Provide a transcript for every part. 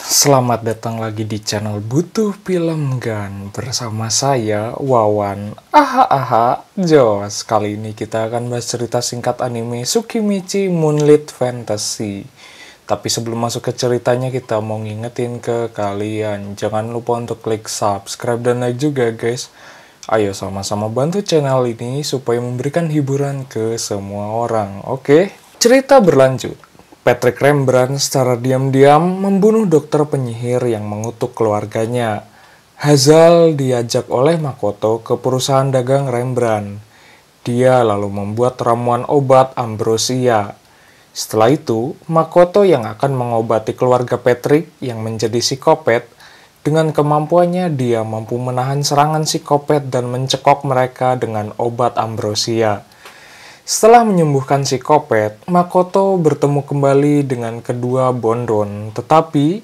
Selamat datang lagi di channel Butuh Film Gan bersama saya Wawan. Jos. Kali ini kita akan bahas cerita singkat anime Tsukimichi Moonlit Fantasy. Tapi sebelum masuk ke ceritanya, kita mau ngingetin ke kalian, jangan lupa untuk klik subscribe dan like juga guys. Ayo sama-sama bantu channel ini supaya memberikan hiburan ke semua orang. Oke, cerita berlanjut. Patrick Rembrandt secara diam-diam membunuh dokter penyihir yang mengutuk keluarganya. Hazal diajak oleh Makoto ke perusahaan dagang Rembrandt. Dia lalu membuat ramuan obat ambrosia. Setelah itu, Makoto yang akan mengobati keluarga Patrick yang menjadi psikopat. Dengan kemampuannya, dia mampu menahan serangan psikopat dan mencekok mereka dengan obat ambrosia. Setelah menyembuhkan psikopat, Makoto bertemu kembali dengan kedua Bondon, tetapi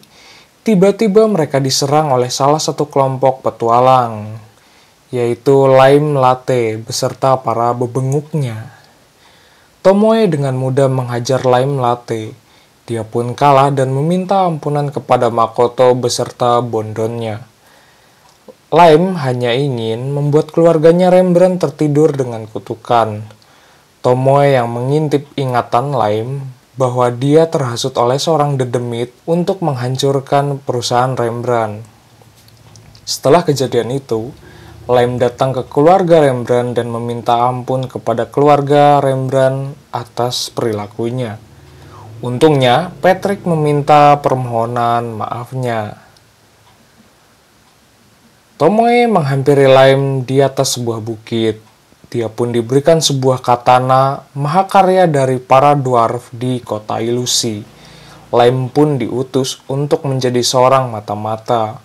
tiba-tiba mereka diserang oleh salah satu kelompok petualang, yaitu Lime Latte beserta para bebenguknya. Tomoe dengan mudah menghajar Lime Latte. Dia pun kalah dan meminta ampunan kepada Makoto beserta Bondonnya. Lime hanya ingin membuat keluarganya Rembrandt tertidur dengan kutukan. Tomoe yang mengintip ingatan Lime bahwa dia terhasut oleh seorang dedemit untuk menghancurkan perusahaan Rembrandt. Setelah kejadian itu, Lime datang ke keluarga Rembrandt dan meminta ampun kepada keluarga Rembrandt atas perilakunya. Untungnya, Patrick meminta permohonan maafnya. Tomoe menghampiri Lime di atas sebuah bukit. Dia pun diberikan sebuah katana mahakarya dari para dwarf di kota ilusi. Lime pun diutus untuk menjadi seorang mata-mata.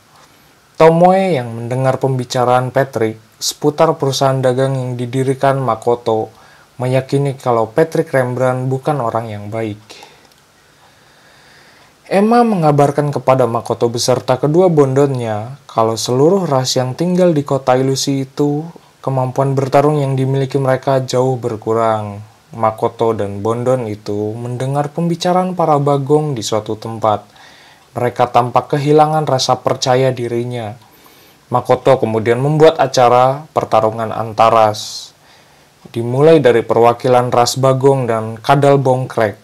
Tomoe yang mendengar pembicaraan Patrick seputar perusahaan dagang yang didirikan Makoto meyakini kalau Patrick Rembrandt bukan orang yang baik. Emma mengabarkan kepada Makoto beserta kedua bondonnya kalau seluruh ras yang tinggal di kota ilusi itu kemampuan bertarung yang dimiliki mereka jauh berkurang. Makoto dan Bondon itu mendengar pembicaraan para bagong di suatu tempat. Mereka tampak kehilangan rasa percaya dirinya. Makoto kemudian membuat acara pertarungan antaras. Dimulai dari perwakilan ras bagong dan kadal bongkrek.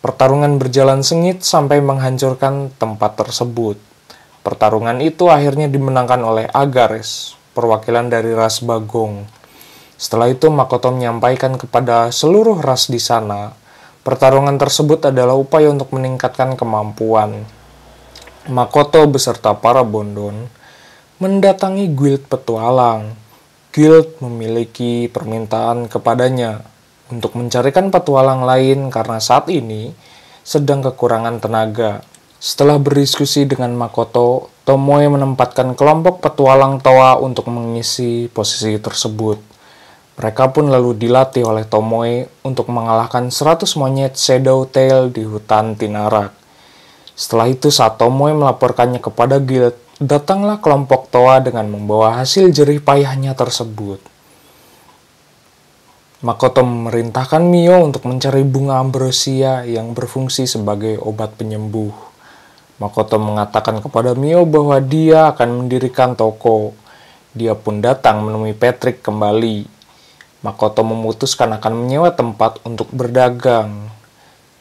Pertarungan berjalan sengit sampai menghancurkan tempat tersebut. Pertarungan itu akhirnya dimenangkan oleh Agares, perwakilan dari ras bagong. Setelah itu Makoto menyampaikan kepada seluruh ras di sana, pertarungan tersebut adalah upaya untuk meningkatkan kemampuan. Makoto beserta para bondon mendatangi guild petualang. Guild memiliki permintaan kepadanya untuk mencarikan petualang lain karena saat ini sedang kekurangan tenaga. Setelah berdiskusi dengan Makoto, Tomoe menempatkan kelompok petualang Toa untuk mengisi posisi tersebut. Mereka pun lalu dilatih oleh Tomoe untuk mengalahkan 100 monyet Shadow Tail di hutan Tinarak. Setelah itu saat Tomoe melaporkannya kepada guild, datanglah kelompok Toa dengan membawa hasil jerih payahnya tersebut. Makoto memerintahkan Mio untuk mencari bunga ambrosia yang berfungsi sebagai obat penyembuh. Makoto mengatakan kepada Mio bahwa dia akan mendirikan toko. Dia pun datang menemui Patrick kembali. Makoto memutuskan akan menyewa tempat untuk berdagang.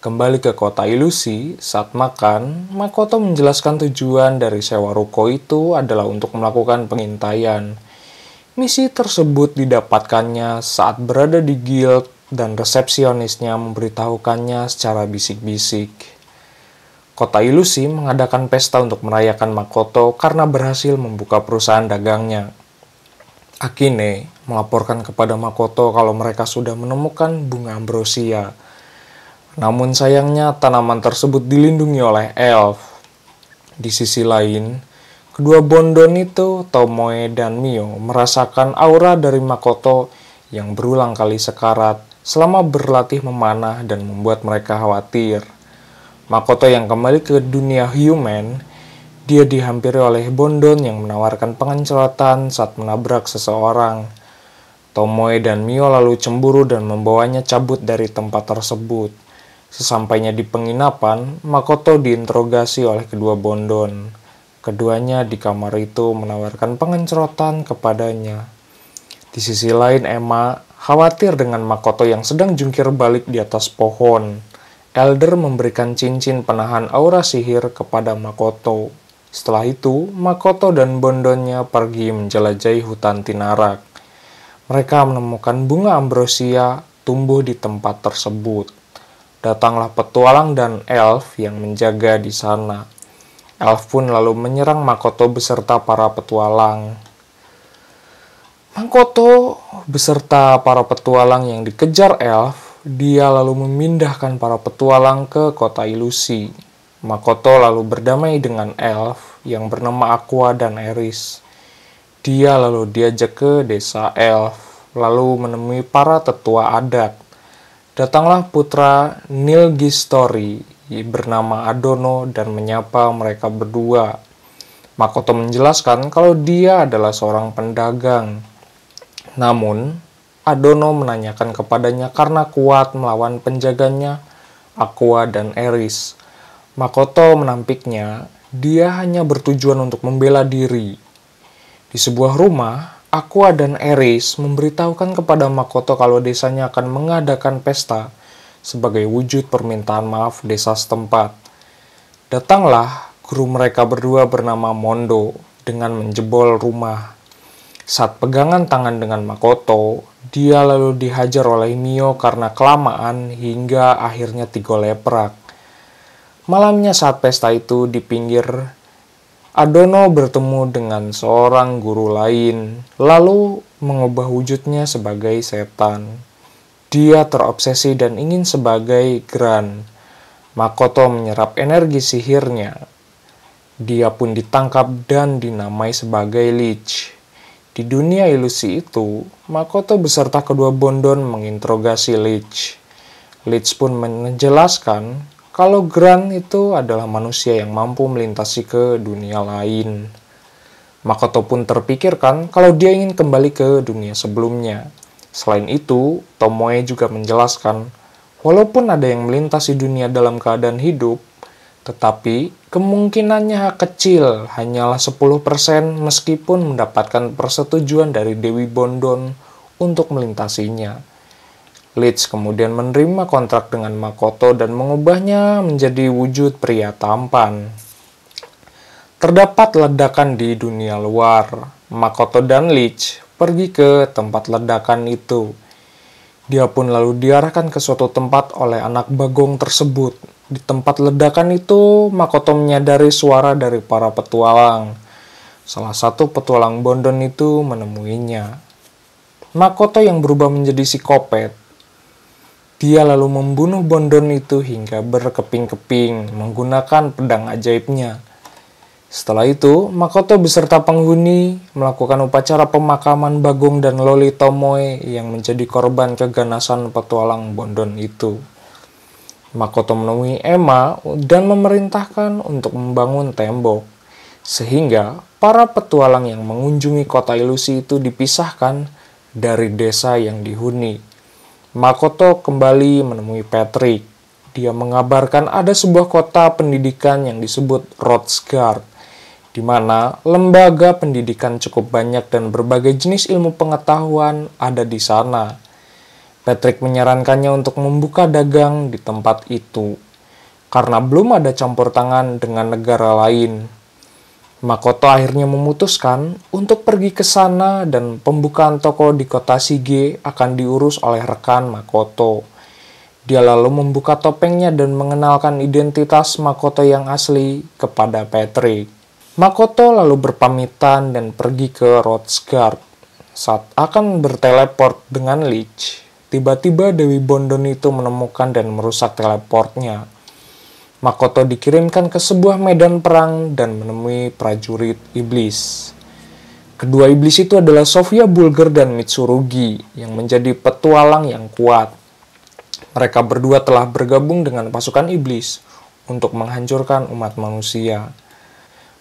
Kembali ke kota ilusi, saat makan, Makoto menjelaskan tujuan dari sewa ruko itu adalah untuk melakukan pengintaian. Misi tersebut didapatkannya saat berada di guild dan resepsionisnya memberitahukannya secara bisik-bisik. Kota ilusi mengadakan pesta untuk merayakan Makoto karena berhasil membuka perusahaan dagangnya. Akine melaporkan kepada Makoto kalau mereka sudah menemukan bunga ambrosia. Namun sayangnya tanaman tersebut dilindungi oleh elf. Di sisi lain, kedua bondon itu, Tomoe dan Mio, merasakan aura dari Makoto yang berulang kali sekarat selama berlatih memanah dan membuat mereka khawatir. Makoto yang kembali ke dunia human, dia dihampiri oleh bondon yang menawarkan pengencrotan saat menabrak seseorang. Tomoe dan Mio lalu cemburu dan membawanya cabut dari tempat tersebut. Sesampainya di penginapan, Makoto diinterogasi oleh kedua bondon. Keduanya di kamar itu menawarkan pengencerotan kepadanya. Di sisi lain, Emma khawatir dengan Makoto yang sedang jungkir balik di atas pohon. Elder memberikan cincin penahan aura sihir kepada Makoto. Setelah itu, Makoto dan bondonnya pergi menjelajahi hutan Tinarak. Mereka menemukan bunga ambrosia tumbuh di tempat tersebut. Datanglah petualang dan elf yang menjaga di sana. Elf pun lalu menyerang Makoto beserta para petualang. Makoto beserta para petualang yang dikejar elf, dia lalu memindahkan para petualang ke kota ilusi. Makoto lalu berdamai dengan elf yang bernama Aqua dan Eris. Dia lalu diajak ke desa elf, lalu menemui para tetua adat. Datanglah putra Nilgistori bernama Adono dan menyapa mereka berdua. Makoto menjelaskan kalau dia adalah seorang pedagang. Namun, Adono menanyakan kepadanya karena kuat melawan penjaganya, Aqua dan Eris. Makoto menampiknya, dia hanya bertujuan untuk membela diri. Di sebuah rumah, Aqua dan Eris memberitahukan kepada Makoto kalau desanya akan mengadakan pesta sebagai wujud permintaan maaf desa setempat. Datanglah guru mereka berdua bernama Mondo dengan menjebol rumah. Saat pegangan tangan dengan Makoto, dia lalu dihajar oleh Mio karena kelamaan hingga akhirnya tigoleprak. Malamnya saat pesta itu di pinggir, Adono bertemu dengan seorang guru lain, lalu mengubah wujudnya sebagai setan. Dia terobsesi dan ingin sebagai Gran. Makoto menyerap energi sihirnya. Dia pun ditangkap dan dinamai sebagai Lich. Di dunia ilusi itu, Makoto beserta kedua bondon menginterogasi Lich. Lich pun menjelaskan kalau Gran itu adalah manusia yang mampu melintasi ke dunia lain. Makoto pun terpikirkan kalau dia ingin kembali ke dunia sebelumnya. Selain itu, Tomoe juga menjelaskan, walaupun ada yang melintasi dunia dalam keadaan hidup, tetapi kemungkinannya kecil, hanyalah 10% meskipun mendapatkan persetujuan dari Dewi Bondon untuk melintasinya. Lich kemudian menerima kontrak dengan Makoto dan mengubahnya menjadi wujud pria tampan. Terdapat ledakan di dunia luar. Makoto dan Lich pergi ke tempat ledakan itu. Dia pun lalu diarahkan ke suatu tempat oleh anak bagong tersebut. Di tempat ledakan itu, Makoto menyadari suara dari para petualang. Salah satu petualang bondon itu menemuinya. Makoto yang berubah menjadi psikopat. Dia lalu membunuh bondon itu hingga berkeping-keping menggunakan pedang ajaibnya. Setelah itu, Makoto beserta penghuni melakukan upacara pemakaman Bagong dan Loli Tomoe yang menjadi korban keganasan petualang bondon itu. Makoto menemui Emma dan memerintahkan untuk membangun tembok, sehingga para petualang yang mengunjungi kota ilusi itu dipisahkan dari desa yang dihuni. Makoto kembali menemui Patrick. Dia mengabarkan ada sebuah kota pendidikan yang disebut Rothsgard, di mana lembaga pendidikan cukup banyak dan berbagai jenis ilmu pengetahuan ada di sana. Patrick menyarankannya untuk membuka dagang di tempat itu, karena belum ada campur tangan dengan negara lain. Makoto akhirnya memutuskan untuk pergi ke sana dan pembukaan toko di kota Shige akan diurus oleh rekan Makoto. Dia lalu membuka topengnya dan mengenalkan identitas Makoto yang asli kepada Patrick. Makoto lalu berpamitan dan pergi ke Rothsgard. Saat akan berteleport dengan Lich, tiba-tiba Dewi Bondon itu menemukan dan merusak teleportnya. Makoto dikirimkan ke sebuah medan perang dan menemui prajurit iblis. Kedua iblis itu adalah Sofia Bulger dan Mitsurugi yang menjadi petualang yang kuat. Mereka berdua telah bergabung dengan pasukan iblis untuk menghancurkan umat manusia.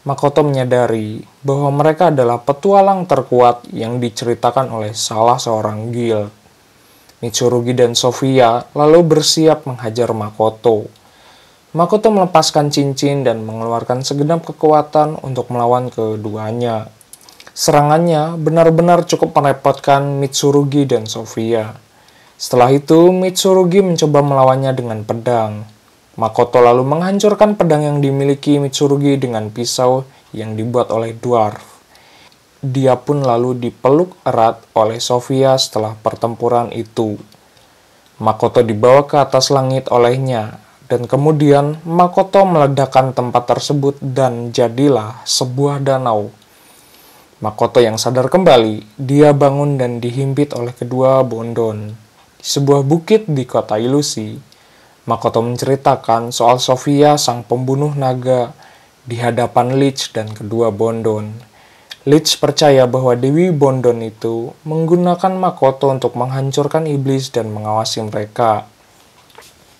Makoto menyadari bahwa mereka adalah petualang terkuat yang diceritakan oleh salah seorang guild. Mitsurugi dan Sofia lalu bersiap menghajar Makoto. Makoto melepaskan cincin dan mengeluarkan segenap kekuatan untuk melawan keduanya. Serangannya benar-benar cukup merepotkan Mitsurugi dan Sofia. Setelah itu, Mitsurugi mencoba melawannya dengan pedang. Makoto lalu menghancurkan pedang yang dimiliki Mitsurugi dengan pisau yang dibuat oleh dwarf. Dia pun lalu dipeluk erat oleh Sofia setelah pertempuran itu. Makoto dibawa ke atas langit olehnya, dan kemudian Makoto meledakkan tempat tersebut dan jadilah sebuah danau. Makoto yang sadar kembali, dia bangun dan dihimpit oleh kedua Bondon. Di sebuah bukit di kota ilusi, Makoto menceritakan soal Sofia sang pembunuh naga di hadapan Lich dan kedua Bondon. Lich percaya bahwa Dewi Bondon itu menggunakan Makoto untuk menghancurkan iblis dan mengawasi mereka.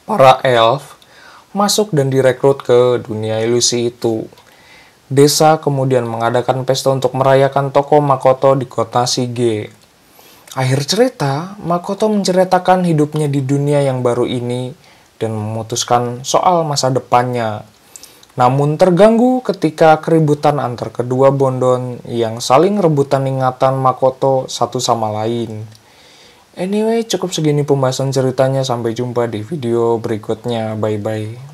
Para elf masuk dan direkrut ke dunia ilusi itu. Desa kemudian mengadakan pesta untuk merayakan tokoh Makoto di kota Shige. Akhir cerita, Makoto menceritakan hidupnya di dunia yang baru ini dan memutuskan soal masa depannya. Namun terganggu ketika keributan antar kedua Bondon yang saling rebutan ingatan Makoto satu sama lain. Anyway, cukup segini pembahasan ceritanya. Sampai jumpa di video berikutnya. Bye-bye.